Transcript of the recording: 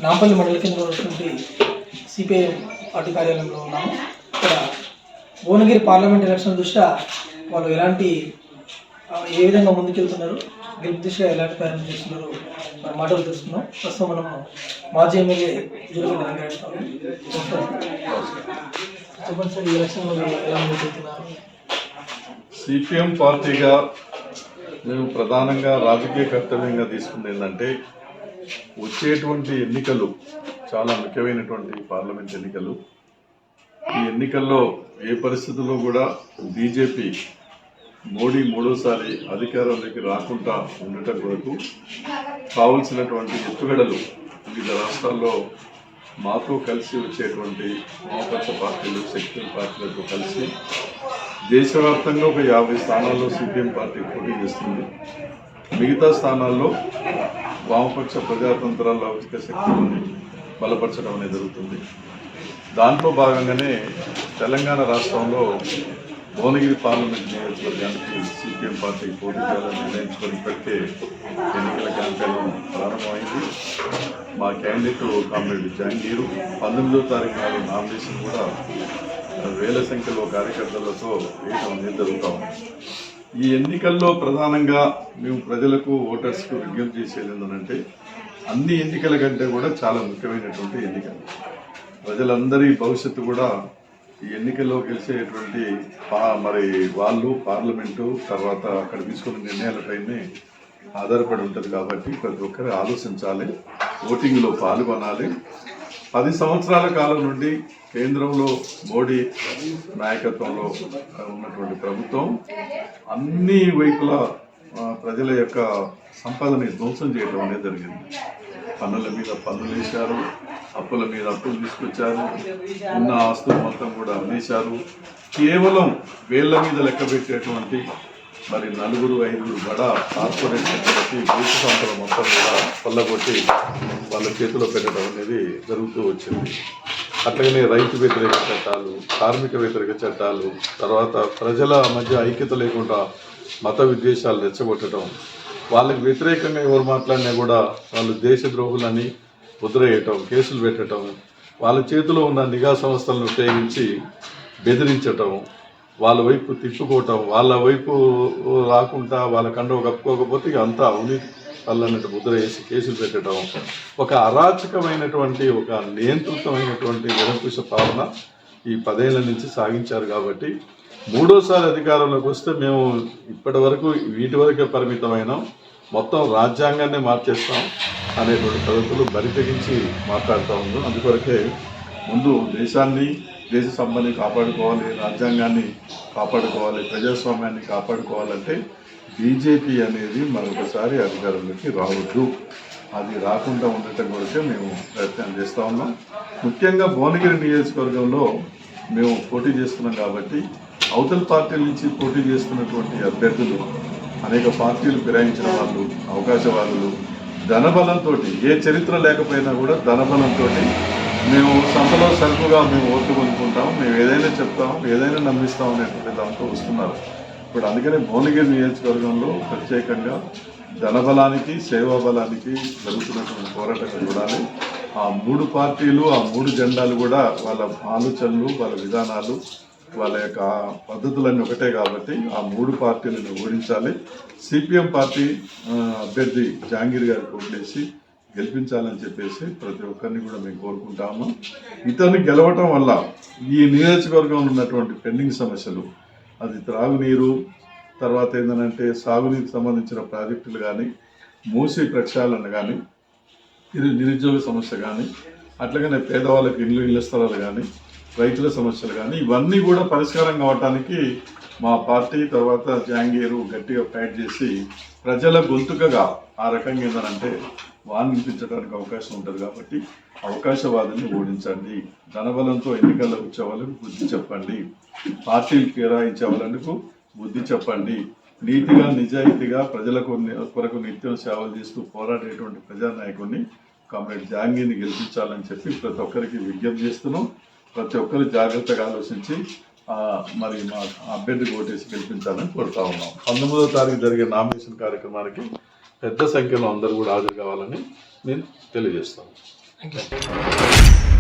నాంపల్లి మండల కేంద్రంలో ఉన్నటువంటి సిపిఐఎం పార్టీ కార్యాలయంలో ఉన్నాము. ఇక్కడ భువనగిరి పార్లమెంట్ ఎలక్షన్ దృష్ట్యా వాళ్ళు ఏ విధంగా ముందుకెళ్తున్నారు, గెలుపు దిశగా ఎలాంటి ప్రయాణం చేస్తున్నారు మన మాటలు తెలుసుకున్నాం. ప్రస్తుతం మనం మాజీ ఎమ్మెల్యే జూలగడ్డ చెప్పండి సార్, ఈ ఎలక్షన్లో ఎలా ముందుకెళ్తున్నారు? సిపిఎం పార్టీగా మేము ప్రధానంగా రాజకీయ కర్తవ్యంగా తీసుకుంది ఏంటంటే, వచ్చేటువంటి ఎన్నికలు చాలా ముఖ్యమైనటువంటి పార్లమెంట్ ఎన్నికలు. ఈ ఎన్నికల్లో ఏ పరిస్థితుల్లో కూడా బీజేపీ మోడీ మూడోసారి అధికారంలోకి రాకుండా ఉండటం కొరకు కావలసినటువంటి ఎత్తుగడలు వివిధ రాష్ట్రాల్లో మాతో కలిసి వచ్చేటువంటి వామపక్ష పార్టీలు, సెక్యులర్ పార్టీలతో కలిసి దేశవ్యాప్తంగా ఒక 50 స్థానాల్లో సిపిఎం పార్టీ పోటీ చేస్తుంది. మిగతా స్థానాల్లో వామపక్ష ప్రజాతంత్ర లౌకిక శక్తులని బలపరచడం అనేది జరుగుతుంది. దాంట్లో భాగంగానే తెలంగాణ రాష్ట్రంలో భువనగిరి పార్లమెంట్ నియోజకవర్గానికి సిపిఎం పార్టీ పోటీ చేయాలని నిర్ణయించుకొని ఇప్పటికే ఎన్నికల క్యాంపెయిన్ ప్రారంభమైంది. మా క్యాండిడేట్ కామ్రేడ్ జహంగీరు 19వ తారీఖు నాడు నామినేషన్ కూడా వేల సంఖ్యలో కార్యకర్తలతో వేయడం అనేది జరుగుతాం. ఈ ఎన్నికల్లో ప్రధానంగా మేము ప్రజలకు, ఓటర్స్కు విజ్ఞప్తి చేసేది ఏంటంటే, అన్ని ఎన్నికల కంటే కూడా చాలా ముఖ్యమైనటువంటి ఎన్నికలు. ప్రజలందరి భవిష్యత్తు కూడా ఈ ఎన్నికల్లో గెలిచేటువంటి వాళ్ళు పార్లమెంటు తర్వాత అక్కడ తీసుకున్న నిర్ణయాలపైనే ఆధారపడి ఉంటుంది. కాబట్టి ప్రతి ఒక్కరు ఆలోచించాలి, ఓటింగ్లో పాల్గొనాలి. 10 సంవత్సరాల కాలం నుండి కేంద్రంలో మోడీ నాయకత్వంలో ఉన్నటువంటి ప్రభుత్వం అన్ని వైపులా ప్రజల యొక్క సంపదని ధ్వంసం చేయడం అనేది జరిగింది. పన్నుల మీద పన్నులు వేశారు, అప్పుల మీద అప్పులు తీసుకొచ్చారు, ఉన్న ఆస్తులు మొత్తం కూడా అమ్మేశారు. కేవలం వేళ్ల మీద లెక్క పెట్టేటువంటి 4-5 బడా కార్పొరేట్ సెక్టర్కి భూమి సంపద మొత్తం కూడా కొల్లగొట్టి వాళ్ళ చేతిలో పెట్టడం అనేది జరుగుతూ వచ్చింది. అట్లాగనే రైతు వ్యతిరేక చట్టాలు, కార్మిక వ్యతిరేక చట్టాలు, తర్వాత ప్రజల మధ్య ఐక్యత లేకుండా మత విద్వేషాలు రెచ్చగొట్టడం, వాళ్ళకి వ్యతిరేకంగా ఎవరు మాట్లాడినా కూడా వాళ్ళు దేశద్రోహులని ముద్ర వేయటం, కేసులు పెట్టడం, వాళ్ళ చేతిలో ఉన్న నిఘా సంస్థలను ఉపయోగించి బెదిరించటం, వాళ్ళ వైపు తిప్పుకోవటం, వాళ్ళ వైపు రాకుండా వాళ్ళ కండవ కప్పుకోకపోతే ఇక అంతా అవినీతి వాళ్ళన్నట్టు ముద్ర వేసి కేసులు పెట్టడం, ఒక అరాచకమైనటువంటి, ఒక నియంత్రితమైనటువంటి నిరంకుశ పాలన ఈ 10 ఏళ్ల నుంచి సాగించారు. కాబట్టి మూడోసారి అధికారంలోకి వస్తే మేము ఇప్పటి వరకు వీటి వరకే పరిమితమైనాం, మొత్తం రాజ్యాంగాన్ని మార్చేస్తాం అనేటువంటి పద్ధతులు బరితెగించి మాట్లాడుతూ ఉన్నాం. అందుకొరకే ముందు దేశాన్ని, దేశ సంపదని కాపాడుకోవాలి, రాజ్యాంగాన్ని కాపాడుకోవాలి, ప్రజాస్వామ్యాన్ని కాపాడుకోవాలంటే బీజేపీ అనేది మరొకసారి అధికారంలోకి రావద్దు. అది రాకుండా ఉండటం కొరకే మేము ప్రయత్నం చేస్తూ ఉన్నాం. ముఖ్యంగా భువనగిరి నియోజకవర్గంలో మేము పోటీ చేస్తున్నాం కాబట్టి అవతల పార్టీల నుంచి పోటీ చేస్తున్నటువంటి అభ్యర్థులు అనేక పార్టీలు ఫిరాయించిన వాళ్ళు, అవకాశవాదులు, ధనబలంతో, ఏ చరిత్ర లేకపోయినా కూడా ధనబలంతో మేము సంతలో సరుకుగా మేము ఓట్లు పొందుకుంటాం, మేము ఏదైనా చెప్తాం, ఏదైనా నమ్మిస్తాం అనేటువంటి దాంతో వస్తున్నారు. ఇప్పుడు అందుకనే భువనగిరి నియోజకవర్గంలో ప్రత్యేకంగా ధనబలానికి, సేవాబలానికి జరుగుతున్నటువంటి పోరాటం చూడాలి. ఆ 3 పార్టీలు, ఆ 3 జెండాలు కూడా వాళ్ళ ఆలోచనలు, వాళ్ళ విధానాలు, వాళ్ళ యొక్క పద్ధతులన్నీ ఒకటే. కాబట్టి ఆ 3 పార్టీలను ఓడించాలి. సిపిఎం పార్టీ అభ్యర్థి జహాంగీర్ గారికి ఓట్లేసి గెలిపించాలని చెప్పేసి ప్రతి ఒక్కరిని కూడా మేము కోరుకుంటాము. ఇతన్ని గెలవటం వల్ల ఈ నియోజకవర్గంలో ఉన్నటువంటి పెండింగ్ సమస్యలు, అది త్రాగునీరు, తర్వాత ఏంటంటే సాగునీటికి సంబంధించిన ప్రాజెక్టులు కానీ, మూసి ప్రక్షాళన కానీ, నిరుద్యోగ సమస్య కానీ, అట్లాగనే పేదవాళ్ళకి ఇళ్ల స్థలాలు కానీ, రైతుల సమస్యలు కానీ, ఇవన్నీ కూడా పరిష్కారం కావటానికి మా పార్టీ తర్వాత జహాంగీరు గట్టిగా ఫైట్ చేసి ప్రజల గొంతుకగా ఆ రకంగా ఏంటంటే వానిపించడానికి అవకాశం ఉంటుంది. కాబట్టి అవకాశవాదుల్ని ఓడించండి, ధనబలంతో ఎన్నికల్లో వచ్చే వాళ్ళకు బుద్ధి చెప్పండి, పార్టీలు ఫిరాయించే వాళ్ళకు బుద్ధి చెప్పండి, నీతిగా నిజాయితీగా ప్రజల కొరకు నిత్యం సేవలు చేస్తూ పోరాడేటువంటి ప్రజానాయకుడిని కామ్రేడ్ జహాంగీర్ని గెలిపించాలని చెప్పి ప్రతి ఒక్కరికి విజ్ఞప్తి చేస్తున్నాం. ప్రతి ఒక్కరు జాగ్రత్తగా ఆలోచించి మా అభ్యర్థి ఓటేసి గెలిపించాలని కోరుతా ఉన్నాం. 19వ తారీఖు జరిగే నామినేషన్ కార్యక్రమానికి పెద్ద సంఖ్యలో అందరూ కూడా హాజరు కావాలని నేను తెలియజేస్తాను. Thank you